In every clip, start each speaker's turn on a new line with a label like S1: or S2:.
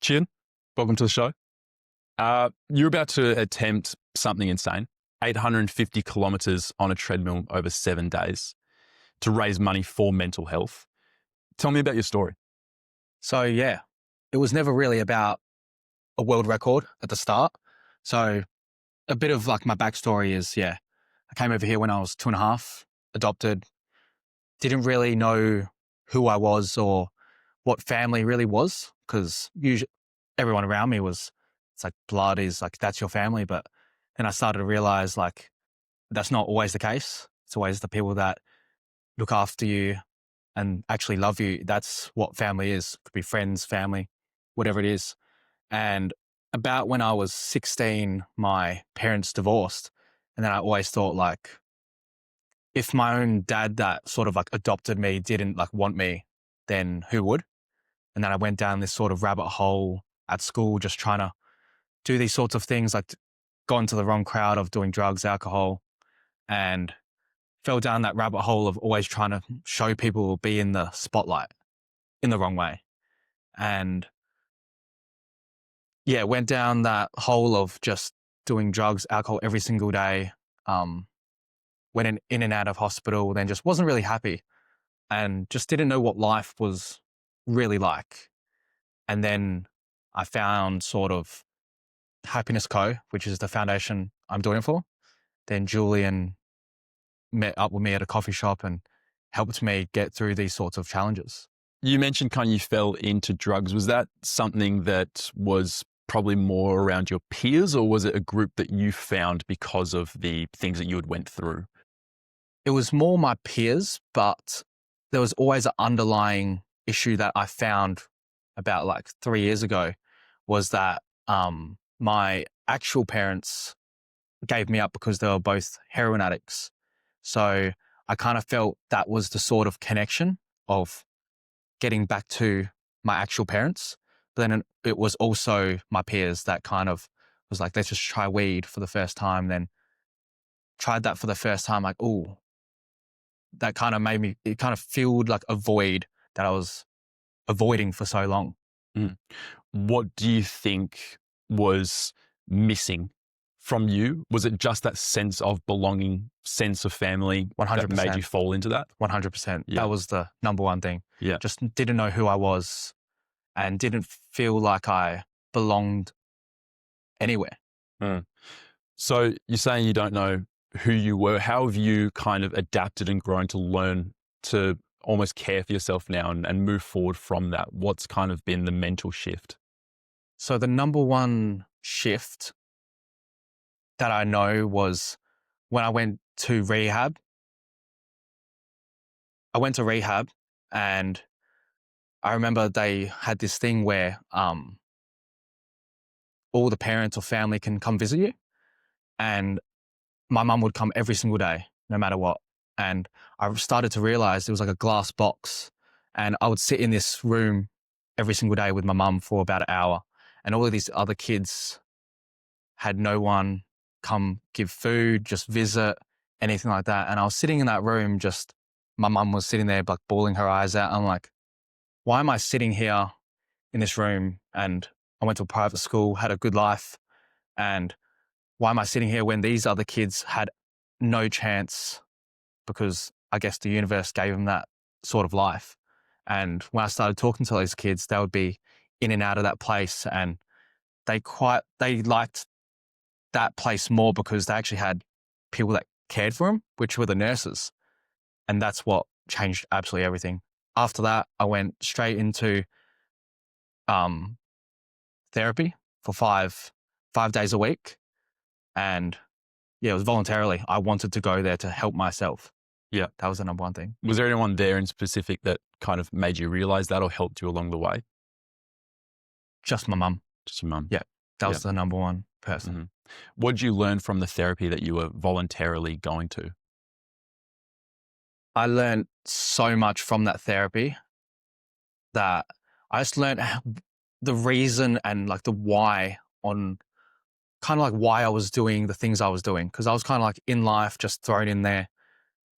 S1: Chiyin, welcome to the show. You're about to attempt something insane, 850 kilometres on a treadmill over 7 days to raise money for mental health. Tell me about your story.
S2: So yeah, it was never really about a world record at the start. So a bit of like my backstory is, I came over here when I was 2.5, adopted, didn't really know who I was or what family really was, because usually everyone around me was, it's like blood is like, that's your family. But then I started to realize like, that's not always the case. It's always the people that look after you and actually love you. That's what family is. Could be friends, family, whatever it is. And about when I was 16, my parents divorced. And then I always thought like, if my own dad that sort of like adopted me didn't like want me, then who would? And then I went down this sort of rabbit hole at school, just trying to do these sorts of things, like got into the wrong crowd of doing drugs, alcohol, and fell down that rabbit hole of always trying to show people or be in the spotlight in the wrong way. And yeah, went down that hole of just doing drugs, alcohol every single day. Went in and out of hospital, then just wasn't really happy and just didn't know what life was really like. And then I found sort of Happiness Co., which is the foundation I'm doing it for. Then Julian met up with me at a coffee shop and helped me get through these sorts of challenges.
S1: You mentioned kind of you fell into drugs. Was that something that was probably more around your peers, or was it a group that you found because of the things that you had went through?
S2: It was more my peers, but there was always an underlying issue that I found about like 3 years ago, was that my actual parents gave me up because they were both heroin addicts. So I kind of felt that was the sort of connection of getting back to my actual parents. But then it was also my peers that kind of was like, let's just try weed for the first time. Then tried that for the first time, like, oh, that kind of made me, it kind of filled like a void that I was avoiding for so long.
S1: Mm. What do you think was missing from you? Was it just that sense of belonging, sense of family
S2: 100%.
S1: that made you fall into that?
S2: 100%.
S1: Yeah.
S2: That was the number one thing.
S1: Yeah.
S2: Just didn't know who I was and didn't feel like I belonged anywhere.
S1: Mm. So you're saying you don't know who you were. How have you kind of adapted and grown to learn to almost care for yourself now and move forward from that? What's kind of been the mental shift?
S2: So the number one shift that I know was when I went to rehab. I went to rehab and I remember they had this thing where all the parents or family can come visit you. And my mum would come every single day, no matter what. And I started to realize it was like a glass box. And I would sit in this room every single day with my mum for about an hour. And all of these other kids had no one come give food, just visit, anything like that. And I was sitting in that room, just my mum was sitting there like bawling her eyes out. I'm like, why am I sitting here in this room? And I went to a private school, had a good life. And why am I sitting here when these other kids had no chance, because I guess the universe gave them that sort of life. And when I started talking to those kids, they would be in and out of that place, and they liked that place more because they actually had people that cared for them, which were the nurses. And that's what changed absolutely everything. After that, I went straight into therapy for five days a week. And yeah, it was voluntarily. I wanted to go there to help myself.
S1: Yeah.
S2: That was the number one thing.
S1: Was there anyone there in specific that kind of made you realize that or helped you along the way?
S2: Just my mum.
S1: Just your mum?
S2: Yeah. That was the number one person.
S1: Mm-hmm. What did you learn from the therapy that you were voluntarily going to?
S2: I learned so much from that therapy that I just learned the reason and like the why on kind of like why I was doing the things I was doing. Cause I was kind of like in life, just thrown in there,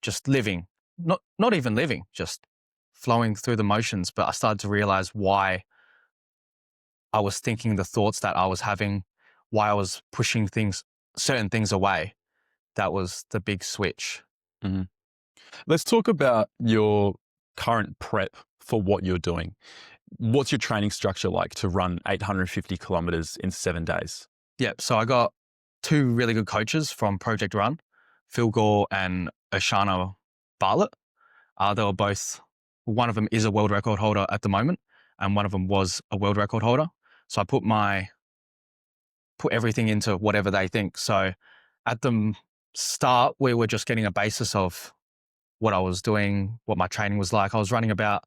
S2: just living, not even living, just flowing through the motions. But I started to realize why I was thinking, the thoughts that I was having, why I was pushing certain things away. That was the big switch.
S1: Mhm. Let's talk about your current prep for what you're doing. What's your training structure like to run 850 kilometers in 7 days?
S2: Yeah. So I got two really good coaches from Project Run, Phil Gore and Ashana Bartlett. They were both, one of them is a world record holder at the moment, and one of them was a world record holder. So I put everything into whatever they think. So at the start, we were just getting a basis of what I was doing, what my training was like. I was running about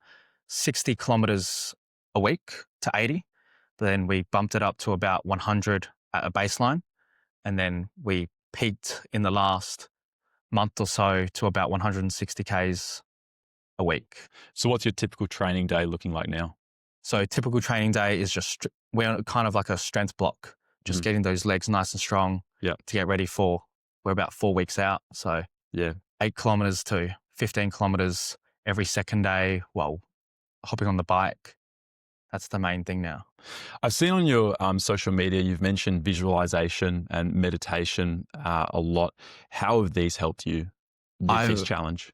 S2: 60 kilometers a week to 80. But then we bumped it up to about 100 at a baseline. And then we peaked in the last month or so to about 160 Ks a week.
S1: So what's your typical training day looking like now?
S2: So typical training day is just, we're kind of like a strength block, just getting those legs nice and strong to get ready for, we're about 4 weeks out. So 8 kilometers to 15 kilometers every second day while hopping on the bike. That's the main thing now.
S1: I've seen on your social media, you've mentioned visualization and meditation a lot. How have these helped you with this challenge?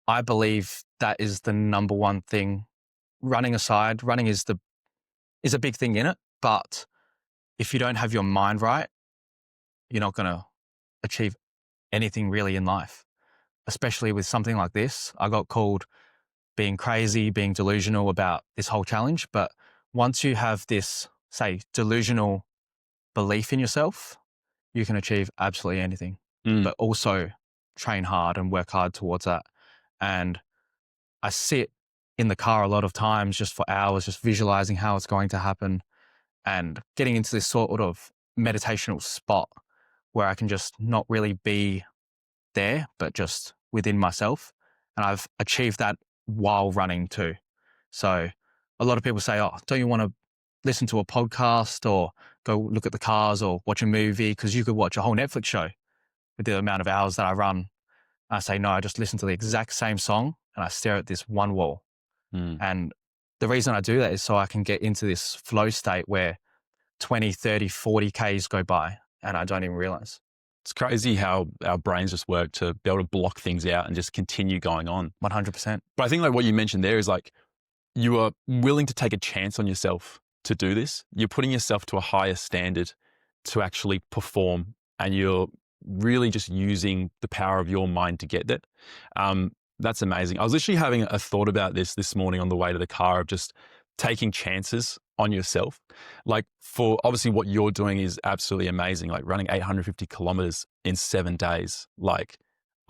S2: I believe that is the number one thing. Running aside, running is a big thing in it, but if you don't have your mind right, you're not going to achieve anything really in life, especially with something like this. I got called being crazy, being delusional about this whole challenge. But once you have this, say, delusional belief in yourself, you can achieve absolutely anything, but also train hard and work hard towards that. And I sit in the car a lot of times just for hours, just visualizing how it's going to happen and getting into this sort of meditational spot where I can just not really be there, but just within myself. And I've achieved that while running too. So a lot of people say, oh, don't you want to listen to a podcast or go look at the cars or watch a movie? Because you could watch a whole Netflix show with the amount of hours that I run. I say, no, I just listen to the exact same song and I stare at this one wall. And the reason I do that is so I can get into this flow state where 20, 30, 40 Ks go by and I don't even realize.
S1: It's crazy how our brains just work to be able to block things out and just continue going on.
S2: 100%.
S1: But I think like what you mentioned there is like, you are willing to take a chance on yourself to do this. You're putting yourself to a higher standard to actually perform, and you're really just using the power of your mind to get that. That's amazing. I was literally having a thought about this morning on the way to the car of just taking chances on yourself. Like, for obviously what you're doing is absolutely amazing, like running 850 kilometers in 7 days. Like,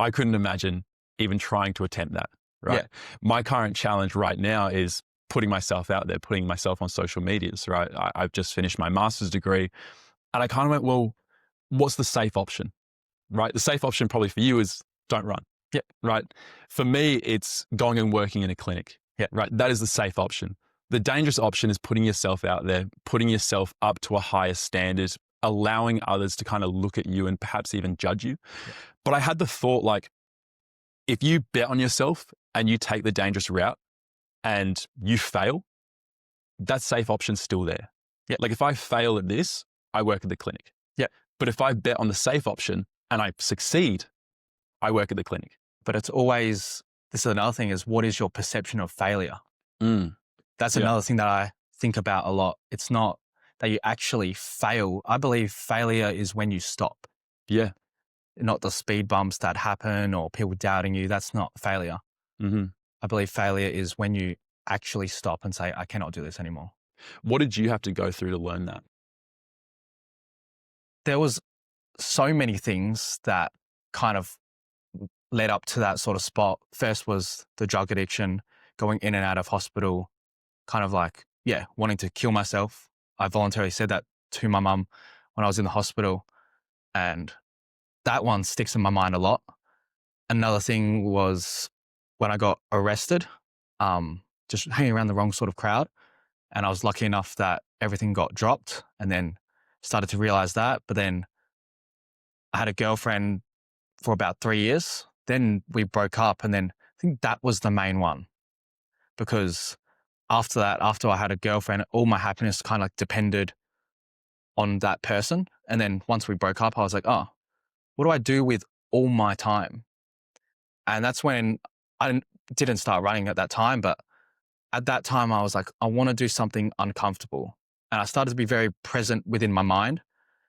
S1: I couldn't imagine even trying to attempt that. Right.
S2: Yeah.
S1: My current challenge right now is putting myself out there, putting myself on social medias, right? I've just finished my master's degree and I kind of went, well, what's the safe option, right? The safe option probably for you is don't run.
S2: Yeah.
S1: Right. For me, it's going and working in a clinic.
S2: Yeah.
S1: Right. That is the safe option. The dangerous option is putting yourself out there, putting yourself up to a higher standard, allowing others to kind of look at you and perhaps even judge you. Yeah. But I had the thought, like, if you bet on yourself and you take the dangerous route and you fail, that safe option's still there.
S2: Yeah.
S1: Like, if I fail at this, I work at the clinic.
S2: Yeah.
S1: But if I bet on the safe option and I succeed, I work at the clinic.
S2: But it's always, this is another thing, is what is your perception of failure? That's another thing that I think about a lot. It's not that you actually fail. I believe failure is when you stop.
S1: Yeah.
S2: Not the speed bumps that happen or people doubting you. That's not failure. I believe failure is when you actually stop and say, I cannot do this anymore.
S1: What did you have to go through to learn that?
S2: There was so many things that kind of led up to that sort of spot. First was the drug addiction, going in and out of hospital, kind of like, wanting to kill myself. I voluntarily said that to my mum when I was in the hospital, and that one sticks in my mind a lot. Another thing was when I got arrested, just hanging around the wrong sort of crowd. And I was lucky enough that everything got dropped, and then started to realize that. But then I had a girlfriend for about 3 years. Then we broke up, and then I think that was the main one, because after that, after I had a girlfriend, all my happiness kind of like depended on that person. And then once we broke up, I was like, oh, what do I do with all my time? And that's when didn't start running at that time. But at that time, I was like, I want to do something uncomfortable. And I started to be very present within my mind.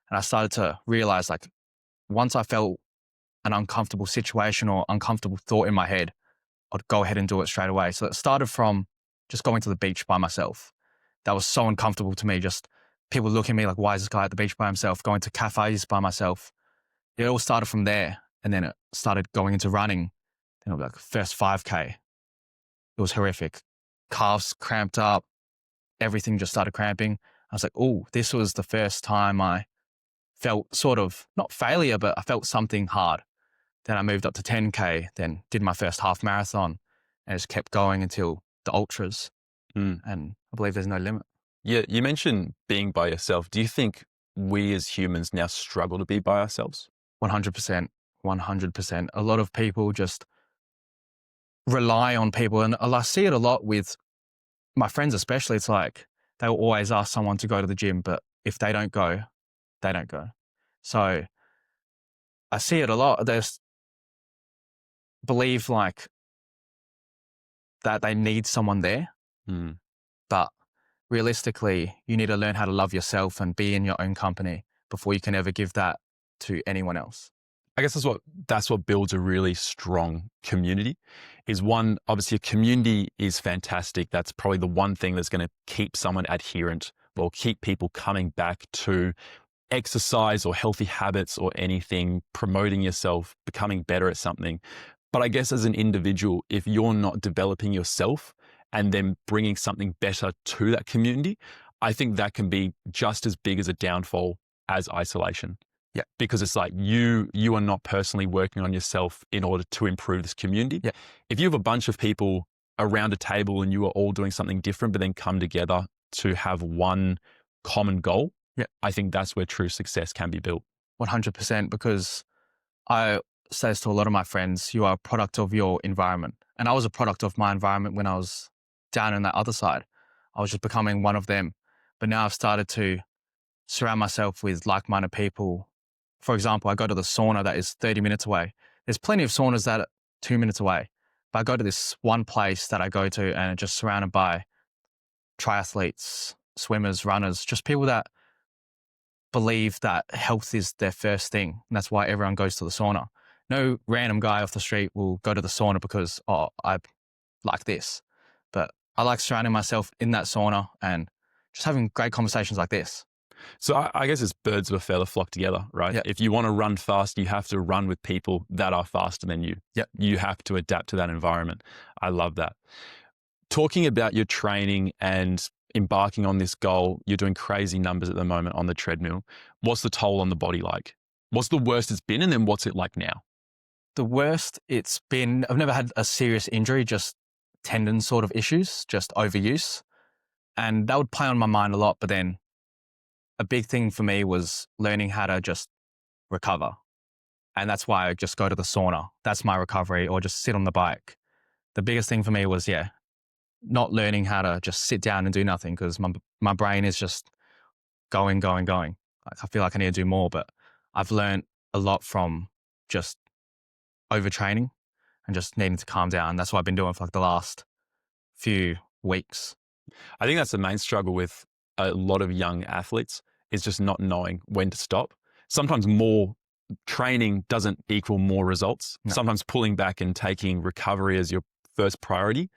S2: And I started to realize, like, once I felt an uncomfortable situation or uncomfortable thought in my head, I'd go ahead and do it straight away. So it started from just going to the beach by myself. That was so uncomfortable to me. Just people looking at me like, why is this guy at the beach by himself? Going to cafes by myself. It all started from there. And then it started going into running. Then it was like first 5K. It was horrific. Calves cramped up. Everything just started cramping. I was like, oh, this was the first time I felt sort of, not failure, but I felt something hard. Then I moved up to 10K, then did my first half marathon and just kept going until the ultras. And I believe there's no limit.
S1: Yeah, you mentioned being by yourself. Do you think we as humans now struggle to be by ourselves?
S2: 100%. 100%. A lot of people just rely on people. And I see it a lot with my friends, especially. It's like they will always ask someone to go to the gym, but if they don't go, they don't go. So I see it a lot. They just believe like that they need someone there. But realistically, you need to learn how to love yourself and be in your own company before you can ever give that to anyone else.
S1: I guess that's what builds a really strong community. Is one, obviously a community is fantastic. That's probably the one thing that's going to keep someone adherent or keep people coming back to exercise or healthy habits or anything, promoting yourself, becoming better at something. But I guess as an individual, if you're not developing yourself and then bringing something better to that community, I think that can be just as big as a downfall as isolation.
S2: Yeah.
S1: Because it's like you are not personally working on yourself in order to improve this community.
S2: Yeah.
S1: If you have a bunch of people around a table and you are all doing something different, but then come together to have one common goal,
S2: yeah,
S1: I think that's where true success can be built.
S2: 100%, because I say this to a lot of my friends, you are a product of your environment. And I was a product of my environment when I was down on that other side. I was just becoming one of them. But now I've started to surround myself with like-minded people. For example, I go to the sauna that is 30 minutes away. There's plenty of saunas that are 2 minutes away. But I go to this one place that I go to and it's just surrounded by triathletes, swimmers, runners, just people that believe that health is their first thing. And that's why everyone goes to the sauna. No random guy off the street will go to the sauna because, oh, I like this. But I like surrounding myself in that sauna and just having great conversations like this.
S1: So I guess it's birds of a feather flock together, right?
S2: Yep.
S1: If you want to run fast, you have to run with people that are faster than you.
S2: Yep.
S1: You have to adapt to that environment. I love that. Talking about your training and embarking on this goal, you're doing crazy numbers at the moment on the treadmill. What's the toll on the body like? What's the worst it's been, and then what's it like now?
S2: The worst it's been, I've never had a serious injury, just tendon sort of issues, just overuse. And that would play on my mind a lot. But then a big thing for me was learning how to just recover. And that's why I just go to the sauna. That's my recovery, or just sit on the bike. The biggest thing for me was, not learning how to just sit down and do nothing, because my brain is just going. Like, I feel like I need to do more, but I've learned a lot from just overtraining and just needing to calm down. That's what I've been doing for like the last few weeks.
S1: I think that's the main struggle with a lot of young athletes, is just not knowing when to stop. Sometimes more training doesn't equal more results.
S2: No.
S1: Sometimes pulling back and taking recovery as your first priority,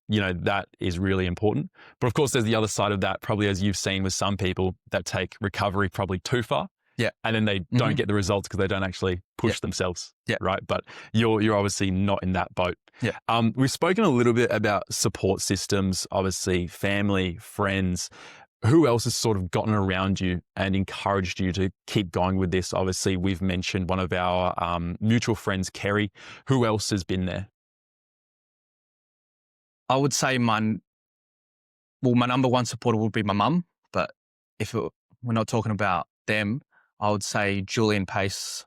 S1: that is really important. But of course, there's the other side of that, probably as you've seen with some people that take recovery probably too far.
S2: Yeah.
S1: And then they don't get the results because they don't actually push themselves.
S2: Yeah.
S1: Right. But you're obviously not in that boat.
S2: Yeah.
S1: We've spoken a little bit about support systems, obviously family, friends. Who else has sort of gotten around you and encouraged you to keep going with this? Obviously, we've mentioned one of our mutual friends, Kerry. Who else has been there?
S2: I would say my number one supporter would be my mum. But if we're not talking about them, I would say Julian Pace,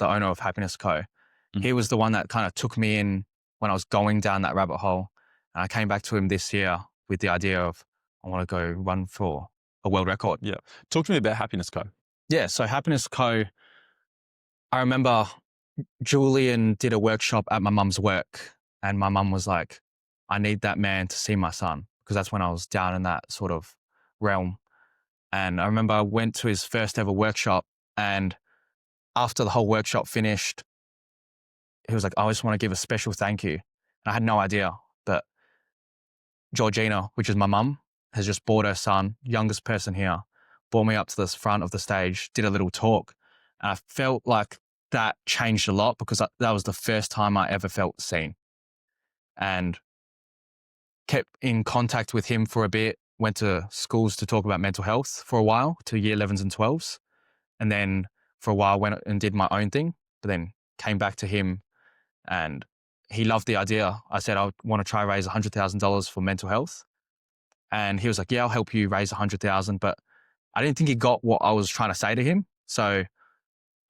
S2: the owner of Happiness Co. He was the one that kind of took me in when I was going down that rabbit hole. And I came back to him this year with the idea of I want to go run for a world record.
S1: Yeah. Talk to me about Happiness Co.
S2: Yeah. So Happiness Co. I remember Julian did a workshop at my mum's work, and my mum was like, I need that man to see my son, because that's when I was down in that sort of realm. And I remember I went to his first ever workshop, and after the whole workshop finished, he was like, I just want to give a special thank you. And I had no idea, but Georgina, which is my mum, has just brought her son, youngest person here, brought me up to the front of the stage, did a little talk. And I felt like that changed a lot, because that was the first time I ever felt seen. And kept in contact with him for a bit, went to schools to talk about mental health for a while, to year 11s and 12s. And then for a while went and did my own thing, but then came back to him, and he loved the idea. I said, I want to try raise $100,000 for mental health. And he was like, yeah, I'll help you raise 100,000. But I didn't think he got what I was trying to say to him. So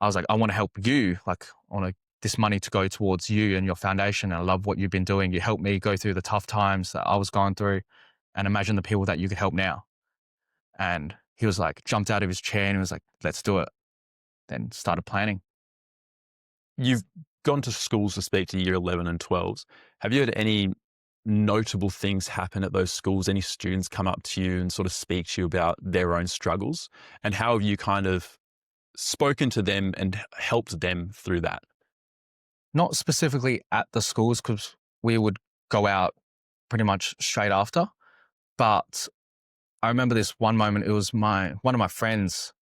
S2: I was like, I want to help you. Like, I want this money to go towards you and your foundation. And I love what you've been doing. You helped me go through the tough times that I was going through, and imagine the people that you could help now. And he was like, jumped out of his chair and he was like, let's do it. Then started planning.
S1: You've gone to schools to speak to year 11 and 12s. Have you had any notable things happen at those schools? Any students come up to you and sort of speak to you about their own struggles? And how have you kind of spoken to them and helped them through that?
S2: Not specifically at the schools, because we would go out pretty much straight after. But I remember this one moment. It was one of my friends.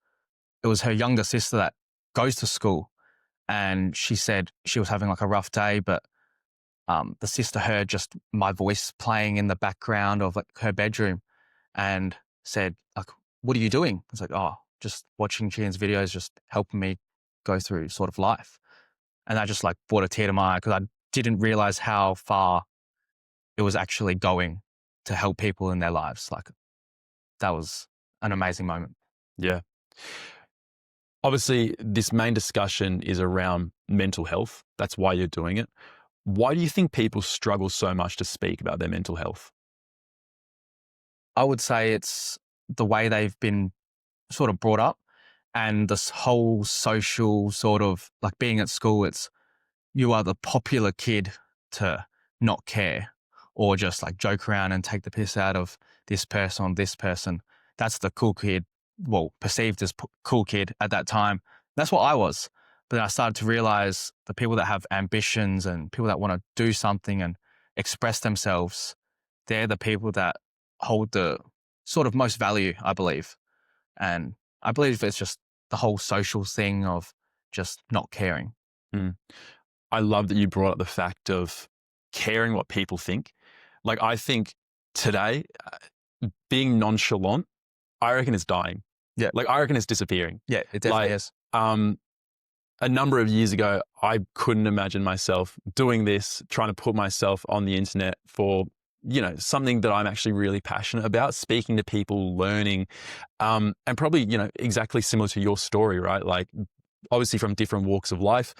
S2: It was her younger sister that goes to school, and she said she was having like a rough day, but the sister heard just my voice playing in the background of like her bedroom, and said, like, what are you doing? I was like, oh, just watching Chiyin's videos, just helping me go through sort of life. And that just like brought a tear to my eye, because I didn't realize how far it was actually going to help people in their lives. Like, that was an amazing moment.
S1: Yeah. Obviously, this main discussion is around mental health. That's why you're doing it. Why do you think people struggle so much to speak about their mental health?
S2: I would say it's the way they've been sort of brought up, and this whole social sort of like being at school. It's, you are the popular kid to not care, or just like joke around and take the piss out of this person or this person. That's the cool kid, well, perceived as cool kid at that time. That's what I was. But then I started to realize the people that have ambitions and people that want to do something and express themselves, they're the people that hold the sort of most value, I believe. And I believe it's just the whole social thing of just not caring.
S1: Mm. I love that you brought up the fact of caring what people think. Like, I think today, being nonchalant, I reckon it's dying.
S2: Yeah.
S1: Like, I reckon it's disappearing.
S2: Yeah, it definitely is.
S1: A number of years ago, I couldn't imagine myself doing this, trying to put myself on the internet for, something that I'm actually really passionate about, speaking to people, learning, and probably, exactly similar to your story, right? Like, obviously from different walks of life,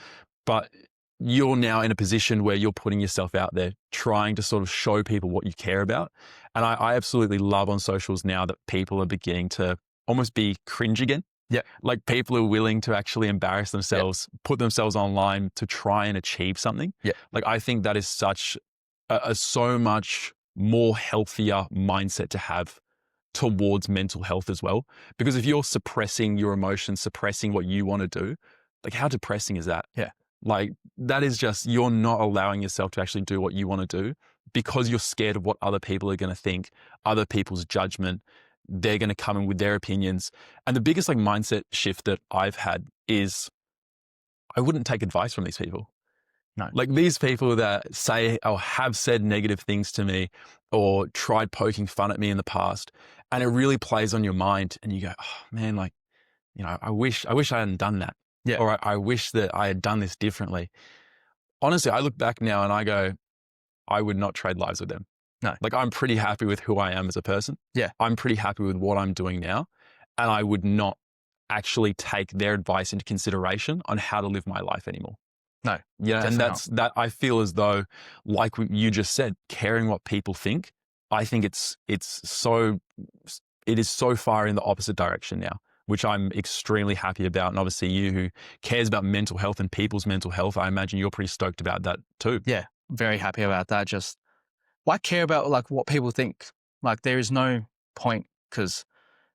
S1: but you're now in a position where you're putting yourself out there, trying to sort of show people what you care about. And I absolutely love on socials now that people are beginning to almost be cringe again.
S2: Yeah.
S1: Like, people are willing to actually embarrass themselves, put themselves online to try and achieve something.
S2: Yeah.
S1: Like, I think that is such a so much more healthier mindset to have towards mental health as well. Because if you're suppressing your emotions, suppressing what you want to do, like, how depressing is that?
S2: Yeah.
S1: Like, that is just, you're not allowing yourself to actually do what you want to do because you're scared of what other people are going to think, other people's judgment. They're going to come in with their opinions. And the biggest like mindset shift that I've had is I wouldn't take advice from these people.
S2: No.
S1: Like, these people that say or have said negative things to me or tried poking fun at me in the past, and it really plays on your mind, and you go, oh man, like, I wish I hadn't done that.
S2: Yeah.
S1: Or I wish that I had done this differently. Honestly, I look back now and I go, I would not trade lives with them.
S2: No.
S1: Like, I'm pretty happy with who I am as a person.
S2: Yeah.
S1: I'm pretty happy with what I'm doing now. And I would not actually take their advice into consideration on how to live my life anymore.
S2: No.
S1: Yeah. And that I feel as though, like you just said, caring what people think I think it is so far in the opposite direction now, which I'm extremely happy about. And obviously you who cares about mental health and people's mental health, I imagine you're pretty stoked about that too.
S2: Yeah, very happy about that. Just why care about like what people think? Like there is no point because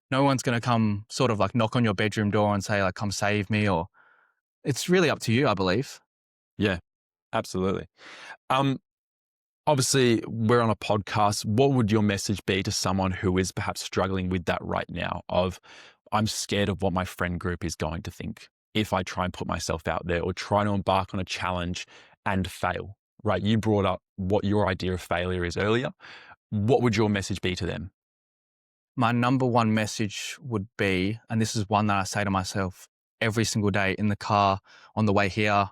S2: no one's going to come sort of like knock on your bedroom door and say like, come save me, or it's really up to you, I believe.
S1: Yeah, absolutely. Obviously we're on a podcast. What would your message be to someone who is perhaps struggling with that right now of, I'm scared of what my friend group is going to think if I try and put myself out there or try to embark on a challenge and fail, right? You brought up what your idea of failure is earlier. What would your message be to them?
S2: My number one message would be, and this is one that I say to myself every single day in the car, on the way here,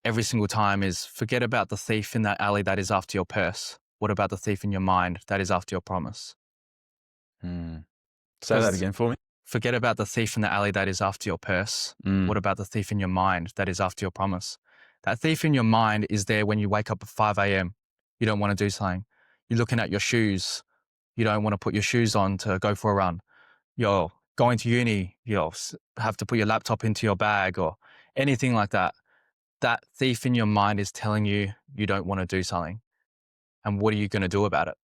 S2: every single time, is forget about the thief in that alley that is after your purse. What about the thief in your mind that is after your promise?
S1: Say that again for me.
S2: Forget about the thief in the alley that is after your purse. What about the thief in your mind that is after your promise? That thief in your mind is there when you wake up at 5 a.m. You don't want to do something. You're looking at your shoes. You don't want to put your shoes on to go for a run. You're going to uni. You'll have to put your laptop into your bag or anything like that. That thief in your mind is telling you you don't want to do something. And what are you going to do about it?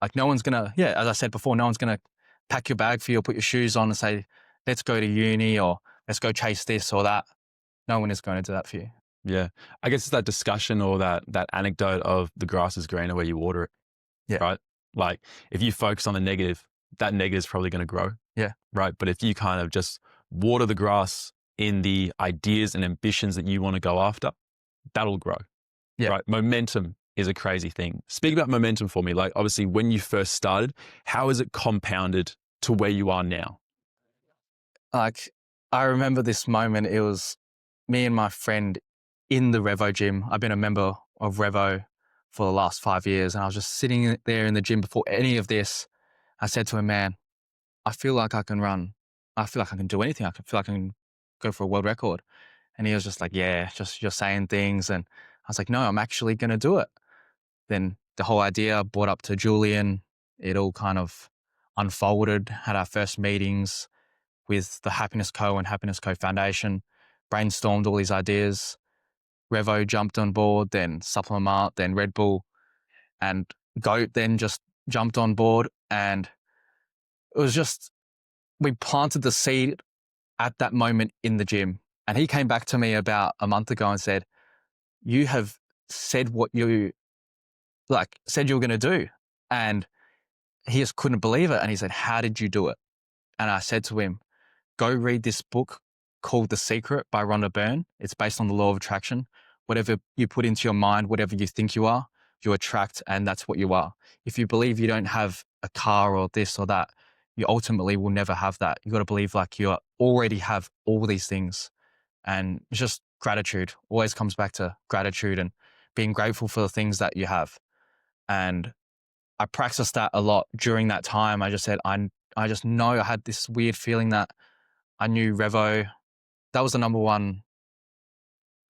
S2: Like no one's going to, as I said before, no one's going to pack your bag for you or put your shoes on and say, let's go to uni or let's go chase this or that. No one is going to do that for you.
S1: Yeah. I guess it's that discussion or that anecdote of the grass is greener where you water it.
S2: Yeah.
S1: Right. Like if you focus on the negative, that negative is probably going to grow.
S2: Yeah.
S1: Right. But if you kind of just water the grass in the ideas and ambitions that you want to go after, that'll grow.
S2: Yeah.
S1: Right. Momentum is a crazy thing. Speak about momentum for me. Like obviously when you first started, how is it compounded to where you are now?
S2: Like I remember this moment. It was me and my friend in the Revo gym. I've been a member of Revo for the last 5 years. And I was just sitting there in the gym before any of this. I said to him, man, I feel like I can run. I feel like I can do anything. Feel like I can go for a world record. And he was just like, yeah, just you're saying things. And I was like, no, I'm actually going to do it. Then the whole idea brought up to Julian. It all kind of unfolded, had our first meetings with the Happiness Co. and Happiness Co. Foundation, brainstormed all these ideas. Revo jumped on board, then Supplement Mart, then Red Bull, and Goat then just jumped on board. And it was just, we planted the seed at that moment in the gym. And he came back to me about a month ago and said, you have said what you said you were going to do. And he just couldn't believe it. And he said, how did you do it? And I said to him, go read this book called The Secret by Rhonda Byrne. It's based on the law of attraction. Whatever you put into your mind, whatever you think you are, you attract, and that's what you are. If you believe you don't have a car or this or that, you ultimately will never have that. You got to believe like you already have all these things. And it's just gratitude. Always comes back to gratitude and being grateful for the things that you have. And I practiced that a lot during that time. I just said, I just know I had this weird feeling that I knew Revo. That was the number one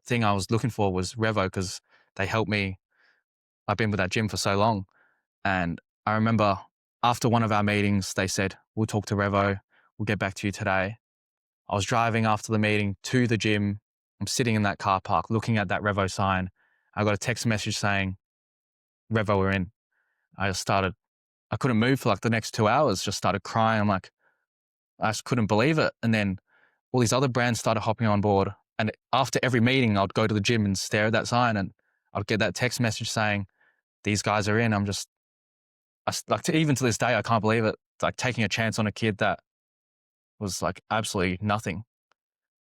S2: thing I was looking for was Revo because they helped me. I've been with that gym for so long. And I remember after one of our meetings, they said, we'll talk to Revo. We'll get back to you today. I was driving after the meeting to the gym. I'm sitting in that car park looking at that Revo sign. I got a text message saying, Revo, we're in. I couldn't move for like the next 2 hours, just started crying. I'm like, I just couldn't believe it. And then all these other brands started hopping on board. And after every meeting, I'd go to the gym and stare at that sign and I'd get that text message saying, these guys are in. Even to this day, I can't believe it. It's like taking a chance on a kid that was like absolutely nothing.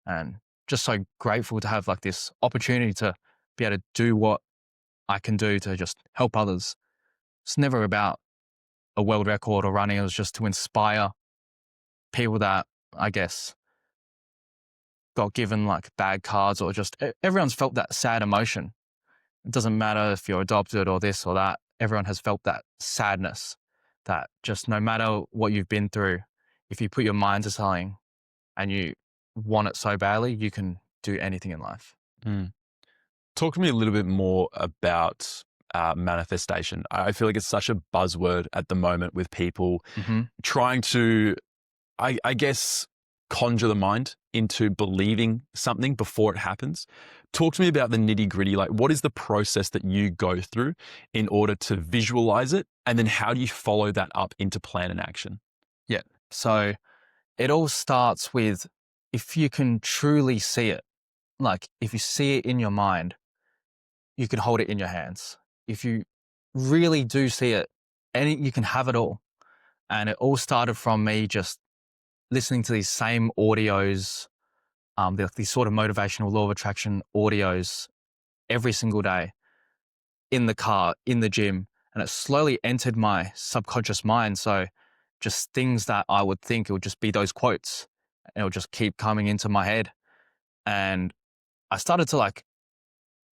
S2: And just so grateful to have like this opportunity to be able to do what I can do to just help others. It's never about a world record or running. It was just to inspire people that I guess got given like bad cards or just everyone's felt that sad emotion. It doesn't matter if you're adopted or this or that. Everyone has felt that sadness that just no matter what you've been through, if you put your mind to something and you want it so badly, you can do anything in life.
S1: Talk to me a little bit more about manifestation. I feel like it's such a buzzword at the moment with people
S2: Mm-hmm.
S1: trying to, I guess, conjure the mind into believing something before it happens. Talk to me about the nitty gritty. Like, what is the process that you go through in order to visualize it? And then how do you follow that up into plan and action?
S2: Yeah. So it all starts with if you can truly see it, like if you see it in your mind, you can hold it in your hands. If you really do see it, you can have it all. And it all started from me just listening to these same audios, these sort of motivational law of attraction audios every single day in the car, in the gym. And it slowly entered my subconscious mind. So just things that I would think, it would just be those quotes and it would just keep coming into my head. And I started to like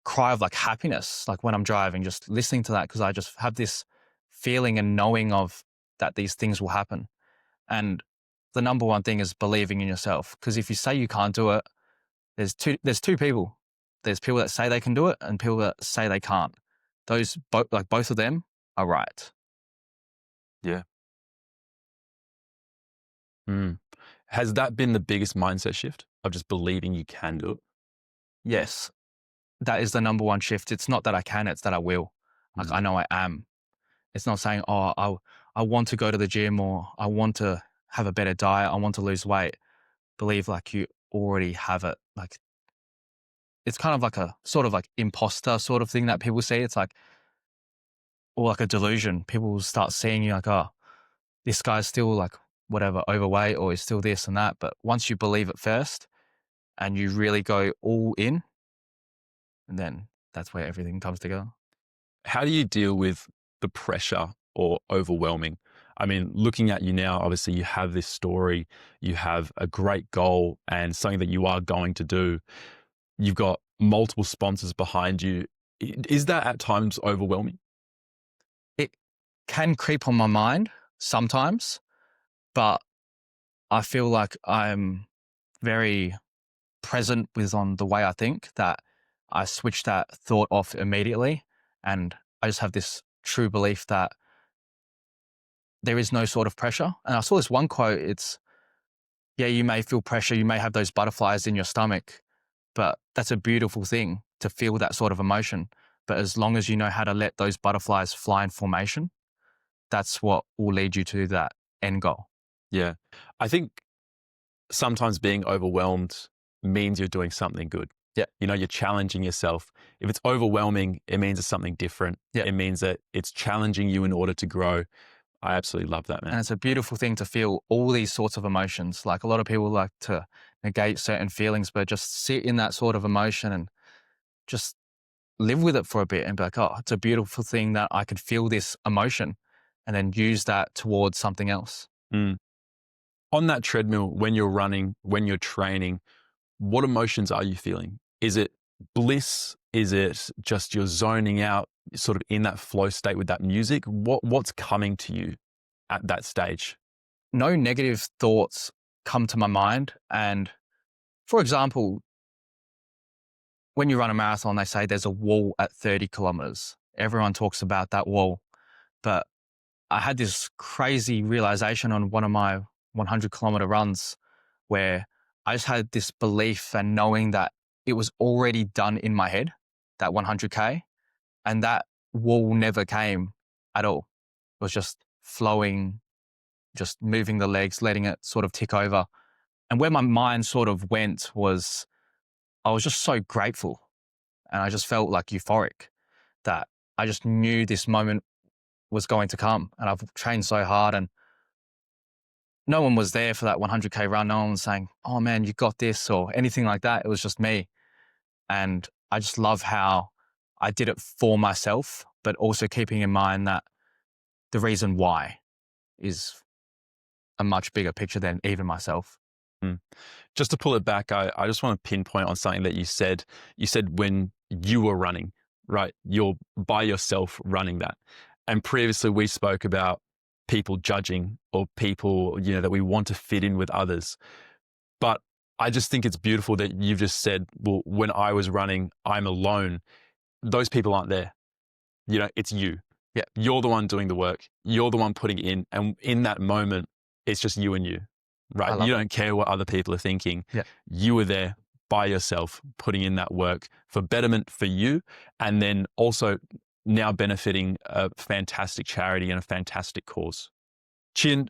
S2: cry of like happiness, like when I'm driving, just listening to that, because I just have this feeling and knowing of that these things will happen. And the number one thing is believing in yourself. Because if you say you can't do it, there's two people. There's people that say they can do it and people that say they can't. Those both of them are right.
S1: Yeah. Mm. Has that been the biggest mindset shift of just believing you can do it?
S2: Yes, that is the number one shift. It's not that I can, it's that I will. Like I know I am. It's not saying, oh, I want to go to the gym or I want to have a better diet. I want to lose weight. Believe like you already have it. Like it's kind of like a sort of like imposter sort of thing that people say. It's like, or like a delusion. People will start seeing you like, oh, this guy's still like whatever, overweight or is still this and that. But once you believe it first and you really go all in, and then that's where everything comes together.
S1: How do you deal with the pressure or overwhelming? I mean, looking at you now, obviously you have this story, you have a great goal and something that you are going to do. You've got multiple sponsors behind you. Is that at times overwhelming?
S2: It can creep on my mind sometimes, but I feel like I'm very present with on the way I think, that I switch that thought off immediately. And I just have this true belief that there is no sort of pressure. And I saw this one quote. It's, yeah, you may feel pressure. You may have those butterflies in your stomach, but that's a beautiful thing to feel that sort of emotion. But as long as you know how to let those butterflies fly in formation, that's what will lead you to that end goal.
S1: Yeah. I think sometimes being overwhelmed means you're doing something good.
S2: Yeah.
S1: You know, you're challenging yourself. If it's overwhelming, it means it's something different.
S2: Yeah.
S1: It means that it's challenging you in order to grow. I absolutely love that, man.
S2: And it's a beautiful thing to feel all these sorts of emotions. Like a lot of people like to negate certain feelings, but just sit in that sort of emotion and just live with it for a bit and be like, oh, it's a beautiful thing that I could feel this emotion and then use that towards something else.
S1: Mm. On that treadmill, when you're running, when you're training, what emotions are you feeling? Is it bliss? Is it just you're zoning out, sort of in that flow state with that music? What's coming to you at that stage?
S2: No negative thoughts come to my mind. And for example, when you run a marathon, they say there's a wall at 30 kilometers. Everyone talks about that wall. But I had this crazy realization on one of my 100-kilometer runs where I just had this belief and knowing that it was already done in my head, that 100K, and that wall never came at all. It was just flowing, just moving the legs, letting it sort of tick over. And where my mind sort of went was I was just so grateful and I just felt like euphoric that I just knew this moment was going to come. And I've trained so hard and no one was there for that 100K run. No one was saying, oh man, you got this or anything like that. It was just me. And I just love how I did it for myself, but also keeping in mind that the reason why is a much bigger picture than even myself.
S1: Mm. Just to pull it back, I just want to pinpoint on something that you said. You said when you were running, right? You're by yourself running that. And previously we spoke about people judging or people, you know, that we want to fit in with others. But I just think it's beautiful that you've just said, well, when I was running, I'm alone. Those people aren't there. it's you.
S2: Yeah.
S1: You're the one doing the work. You're the one putting it in. And in that moment, it's just you and you,
S2: I
S1: right?
S2: love
S1: You
S2: it.
S1: don't care what other people are thinking.
S2: Yeah.
S1: You were there by yourself, putting in that work for betterment for you. And then also now benefiting a fantastic charity and a fantastic cause. Chiyin,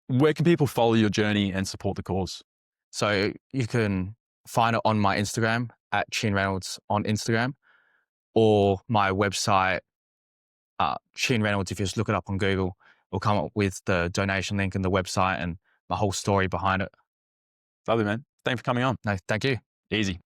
S1: where can people follow your journey and support the cause?
S2: So you can find it on my Instagram at Chiyin Reynolds on Instagram, or my website, Chiyin Reynolds. If you just look it up on Google, it'll come up with the donation link and the website and my whole story behind it.
S1: Lovely, man. Thanks for coming on.
S2: No, thank you.
S1: Easy.